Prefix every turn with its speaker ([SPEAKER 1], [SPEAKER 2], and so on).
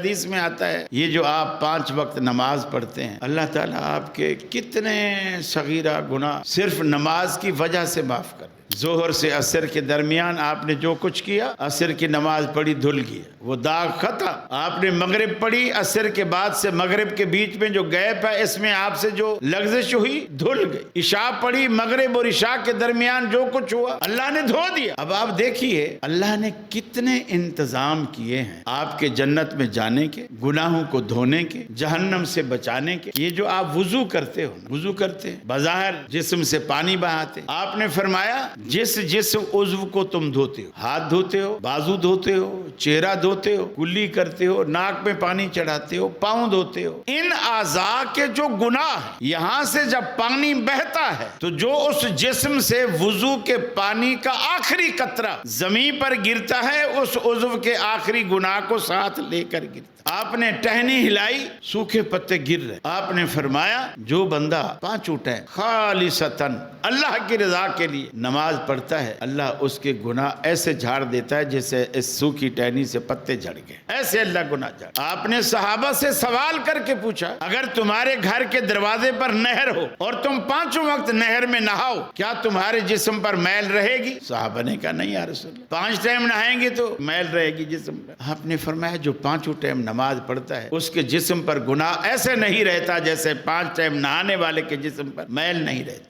[SPEAKER 1] حدیث میں آتا ہے یہ جو آپ 5 وقت نماز پڑھتے ہیں اللہ تعالیٰ آپ کے کتنے صغیرہ گناہ صرف نماز کی وجہ سے معاف کر دے۔ ظہر سے عصر کے درمیان آپ نے جو کچھ کیا، عصر کی نماز پڑھی دھل گیا، وہ داغ ختم۔ آپ نے مغرب پڑھی، عصر کے بعد سے مغرب کے بیچ میں جو گیپ ہے اس میں آپ سے جو لغزش ہوئی دھل گئی۔ عشاء پڑھی، مغرب اور عشاء کے درمیان جو کچھ ہوا اللہ نے دھو دیا۔ اب آپ دیکھیے اللہ نے کتنے انتظام کیے ہیں آپ کے جنت میں جانے کے، گناہوں کو دھونے کے، جہنم سے بچانے کے۔ یہ جو آپ وضو کرتے ہو، وضو کرتے ہیں بظاہر جسم سے پانی بہاتے، آپ نے فرمایا جس عضو کو تم دھوتے ہو، ہاتھ دھوتے ہو، بازو دھوتے ہو، چہرہ دھوتے ہو، کلی کرتے ہو، ناک میں پانی چڑھاتے ہو، پاؤں دھوتے ہو، ان اعضاء کے جو گناہ ہیں یہاں سے جب پانی بہتا ہے تو جو اس جسم سے وضو کے پانی کا آخری قطرہ زمین پر گرتا ہے اس عضو کے آخری گناہ کو ساتھ لے کر گرتا۔ آپ نے ٹہنی ہلائی، سوکھے پتے گر رہے، آپ نے فرمایا جو بندہ 5 ٹائم خالصتاً اللہ کی رضا کے لیے نماز پڑھتا ہے اللہ اس کے گناہ ایسے جھاڑ دیتا ہے جیسے اس سوکھی ٹہنی سے پتے جھڑ گئے، ایسے اللہ گناہ جھاڑ۔ آپ نے صحابہ سے سوال کر کے پوچھا اگر تمہارے گھر کے دروازے پر نہر ہو اور تم 5 وقت نہر میں نہاؤ کیا تمہارے جسم پر میل رہے گی؟ صحابہ نے کہا نہیں یا رسول اللہ، 5 ٹائم نہائیں گے تو میل رہے گی جسم پر۔ آپ نے فرمایا جو 5 ٹائم نماز پڑھتا ہے اس کے جسم پر گناہ ایسے نہیں رہتا جیسے 5 ٹائم نہانے والے کے جسم پر میل نہیں رہتی۔